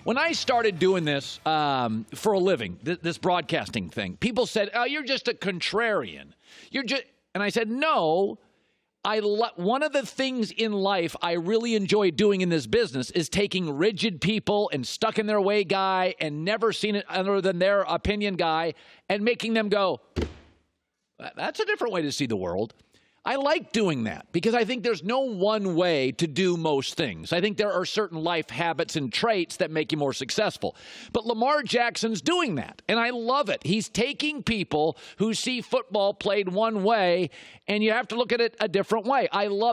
When I started doing this for a living, this broadcasting thing, people said, "Oh, you're just a contrarian. And I said, "No. One of the things in life I really enjoy doing in this business is taking rigid people and stuck in their way guy and never seen it other than their opinion guy and making them go, that's a different way to see the world." I like doing that because I think there's no one way to do most things. I think there are certain life habits and traits that make you more successful. But Lamar Jackson's doing that, and I love it. He's taking people who see football played one way, and you have to look at it a different way.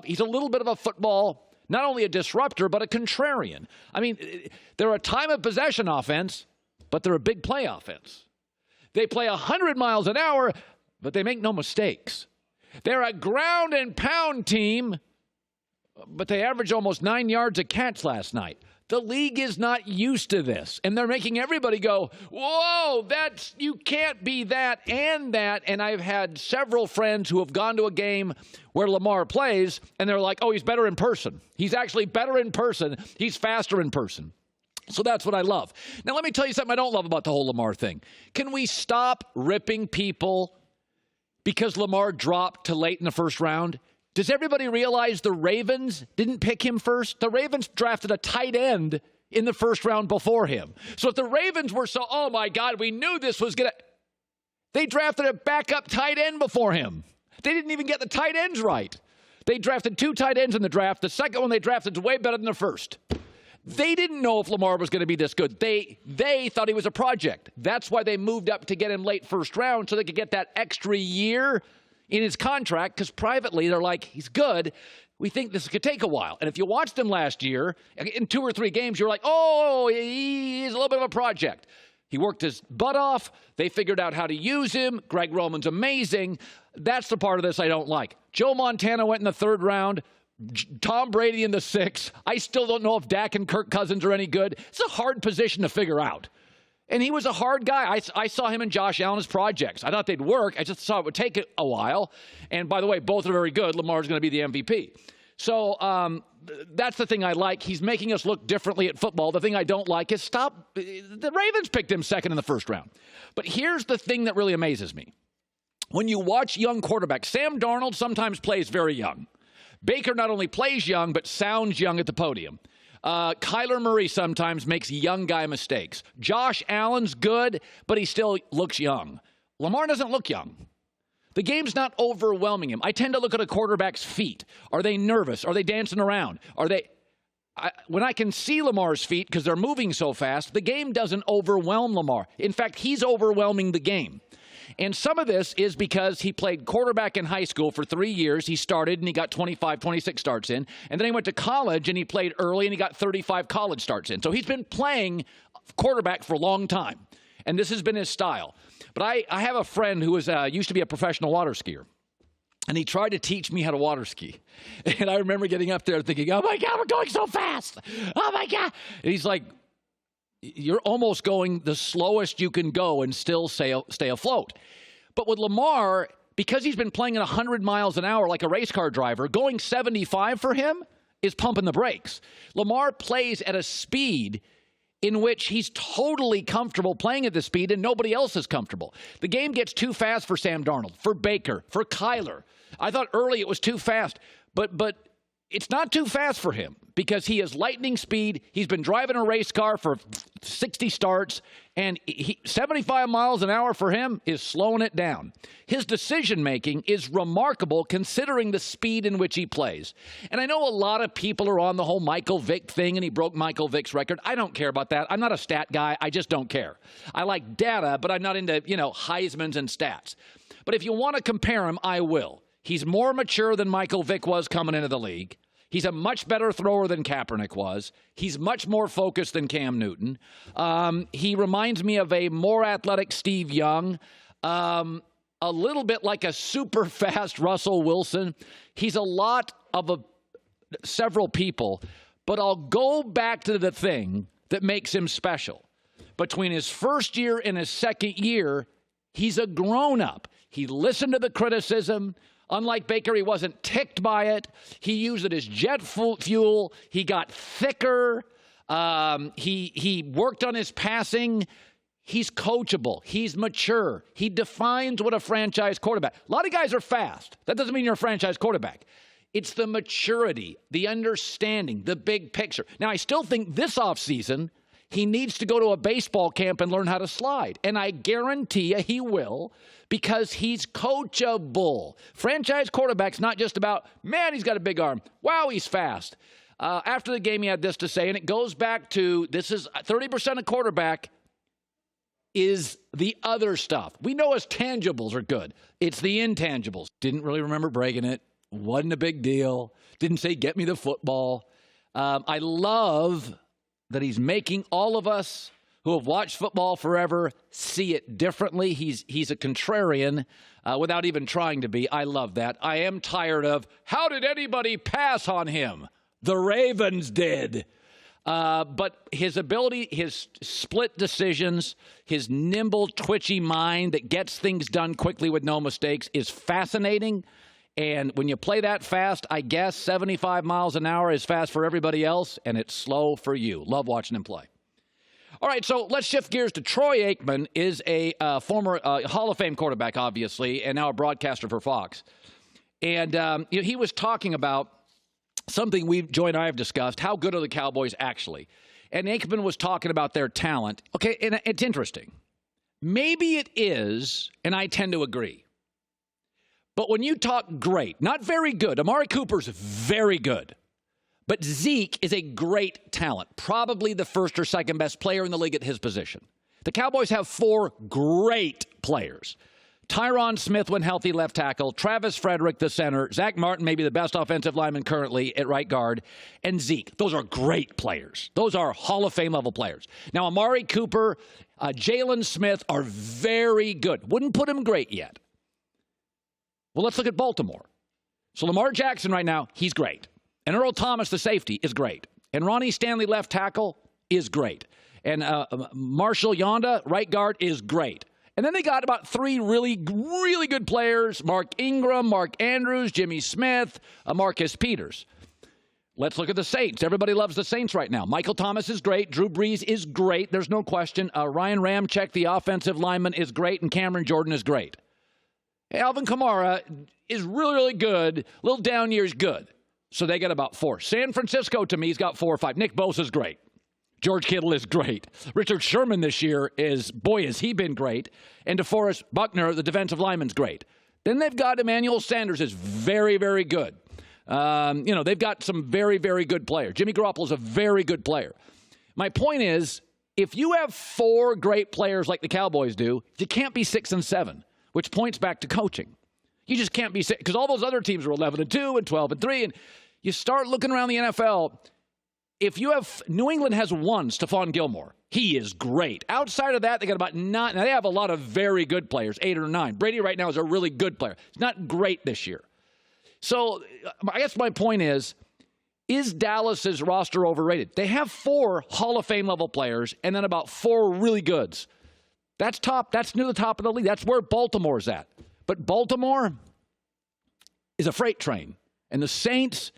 He's a little bit of a football, not only a disruptor, but a contrarian. I mean, they're a time of possession offense, but they're a big play offense. They play 100 miles an hour, but they make no mistakes. They're a ground and pound team, but they averaged almost 9 yards a catch last night. The league is not used to this, and they're making everybody go, whoa, you can't be that and that. And I've had several friends who have gone to a game where Lamar plays, and they're like, oh, he's better in person. He's actually better in person. He's faster in person. So that's what I love. Now, let me tell you something I don't love about the whole Lamar thing. Can we stop ripping people because Lamar dropped to late in the first round? Does everybody realize the Ravens didn't pick him first? The Ravens drafted a tight end in the first round before him. So if the Ravens were so, oh my God, we knew this was going to, they drafted a backup tight end before him. They didn't even get the tight ends right. They drafted 2 tight ends in the draft. The second one they drafted is way better than the first. They didn't know if Lamar was going to be this good. They thought he was a project. That's why they moved up to get him late first round so they could get that extra year in his contract, because privately they're like, he's good. We think this could take a while. And if you watched him last year, in 2 or 3 games, you're like, oh, he's a little bit of a project. He worked his butt off. They figured out how to use him. Greg Roman's amazing. That's the part of this I don't like. Joe Montana went in the 3rd round. Tom Brady in the 6th. I still don't know if Dak and Kirk Cousins are any good. It's a hard position to figure out. And he was a hard guy. I saw him and Josh Allen as projects. I thought they'd work. I just saw it would take a while. And by the way, both are very good. Lamar's going to be the MVP. So that's the thing I like. He's making us look differently at football. The thing I don't like is the Ravens picked him 2nd in the 1st round. But here's the thing that really amazes me. When you watch young quarterbacks, Sam Darnold sometimes plays very young. Baker not only plays young, but sounds young at the podium. Kyler Murray sometimes makes young guy mistakes. Josh Allen's good, but he still looks young. Lamar doesn't look young. The game's not overwhelming him. I tend to look at a quarterback's feet. Are they nervous? Are they dancing around? When I can see Lamar's feet, because they're moving so fast, the game doesn't overwhelm Lamar. In fact, he's overwhelming the game. And some of this is because he played quarterback in high school for 3 years. He started and he got 25, 26 starts in. And then he went to college and he played early and he got 35 college starts in. So he's been playing quarterback for a long time. And this has been his style. But I have a friend who used to be a professional water skier. And he tried to teach me how to water ski. And I remember getting up there thinking, oh my God, we're going so fast. Oh my God. And he's like, you're almost going the slowest you can go and still stay afloat. But with Lamar, because he's been playing at 100 miles an hour like a race car driver, going 75 for him is pumping the brakes. Lamar plays at a speed in which he's totally comfortable playing at the speed and nobody else is comfortable. The game gets too fast for Sam Darnold, for Baker, for Kyler. I thought early it was too fast, but it's not too fast for him because he has lightning speed. He's been driving a race car for 60 starts, and 75 miles an hour for him is slowing it down. His decision-making is remarkable considering the speed in which he plays. And I know a lot of people are on the whole Michael Vick thing, and he broke Michael Vick's record. I don't care about that. I'm not a stat guy. I just don't care. I like data, but I'm not into, Heismans and stats. But if you want to compare him, I will. He's more mature than Michael Vick was coming into the league. He's a much better thrower than Kaepernick was. He's much more focused than Cam Newton. He reminds me of a more athletic Steve Young, a little bit like a super fast Russell Wilson. He's a lot of several people, but I'll go back to the thing that makes him special. Between his first year and his second year, he's a grown-up. He listened to the criticism. Unlike Baker, he wasn't ticked by it. He used it as jet fuel. He got thicker. He worked on his passing. He's coachable. He's mature. He defines what a franchise quarterback. A lot of guys are fast. That doesn't mean you're a franchise quarterback. It's the maturity, the understanding, the big picture. Now, I still think this offseason, he needs to go to a baseball camp and learn how to slide. And I guarantee you he will, because he's coachable. Franchise quarterback's not just about, man, he's got a big arm. Wow, he's fast. After the game, he had this to say, and it goes back to, this is 30% of quarterback is the other stuff. We know his tangibles are good. It's the intangibles. Didn't really remember breaking it. Wasn't a big deal. Didn't say, get me the football. I love that he's making all of us who have watched football forever see it differently. He's a contrarian without even trying to be. I love that. I am tired of, how did anybody pass on him? The Ravens did. But his ability, his split decisions, his nimble, twitchy mind that gets things done quickly with no mistakes is fascinating. And when you play that fast, I guess 75 miles an hour is fast for everybody else, and it's slow for you. Love watching him play. All right, so let's shift gears to Troy Aikman, is a former Hall of Fame quarterback, obviously, and now a broadcaster for Fox. And he was talking about something Joy and I have discussed, how good are the Cowboys actually? And Aikman was talking about their talent. Okay, and it's interesting. Maybe it is, and I tend to agree. But when you talk great, not very good, Amari Cooper's very good. But Zeke is a great talent, probably the first or second best player in the league at his position. The Cowboys have 4 great players. Tyron Smith, when healthy, left tackle. Travis Frederick, the center. Zach Martin, maybe the best offensive lineman currently at right guard. And Zeke. Those are great players. Those are Hall of Fame level players. Now, Amari Cooper, Jalen Smith are very good. Wouldn't put him great yet. Well, let's look at Baltimore. So Lamar Jackson right now, he's great. And Earl Thomas, the safety, is great. And Ronnie Stanley, left tackle, is great. And Marshall Yonda, right guard, is great. And then they got about 3 really, really good players, Mark Ingram, Mark Andrews, Jimmy Smith, Marcus Peters. Let's look at the Saints. Everybody loves the Saints right now. Michael Thomas is great. Drew Brees is great. There's no question. Ryan Ramczyk, the offensive lineman, is great. And Cameron Jordan is great. Alvin Kamara is really, really good. Little down year is good. So they got about 4. San Francisco, to me, has got 4 or 5. Nick Bosa is great. George Kittle is great. Richard Sherman this year has he been great. And DeForest Buckner, the defensive lineman's great. Then they've got Emmanuel Sanders is very, very good. They've got some very, very good players. Jimmy Garoppolo is a very good player. My point is, if you have 4 great players like the Cowboys do, you can't be 6 and 7, which points back to coaching. You just can't be 6, because all those other teams are 11 and 2 and 12 and 3, and you start looking around the NFL. If you have, New England has 1, Stephon Gilmore. He is great. Outside of that, they got about 9. Now, they have a lot of very good players, 8 or 9. Brady right now is a really good player. He's not great this year. So I guess my point is Dallas's roster overrated? They have 4 Hall of Fame level players and then about 4 really goods. That's top. That's near the top of the league. That's where Baltimore's at. But Baltimore is a freight train. And the Saints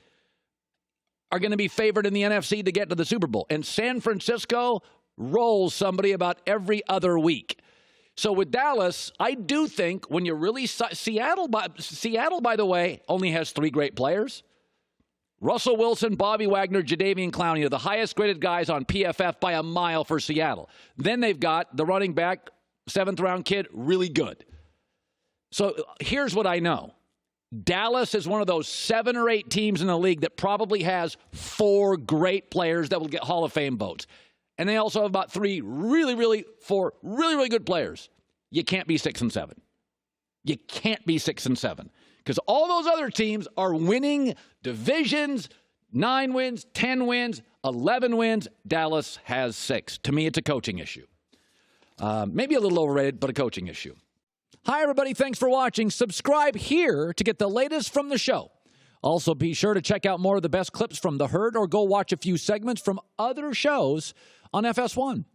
are going to be favored in the NFC to get to the Super Bowl. And San Francisco rolls somebody about every other week. So with Dallas, I do think when you really Seattle, by the way, only has 3 great players. Russell Wilson, Bobby Wagner, Jadeveon Clowney are the highest graded guys on PFF by a mile for Seattle. Then they've got the running back, 7th-round kid, really good. So here's what I know. Dallas is one of those 7 or 8 teams in the league that probably has 4 great players that will get Hall of Fame votes. And they also have about 4 really, really good players. You can't be 6 and 7. You can't be 6 and 7. Because all those other teams are winning divisions, 9 wins, 10 wins, 11 wins. Dallas has 6. To me, it's a coaching issue. Maybe a little overrated, but a coaching issue. Hi, everybody. Thanks for watching. Subscribe here to get the latest from the show. Also, be sure to check out more of the best clips from The Herd or go watch a few segments from other shows on FS1.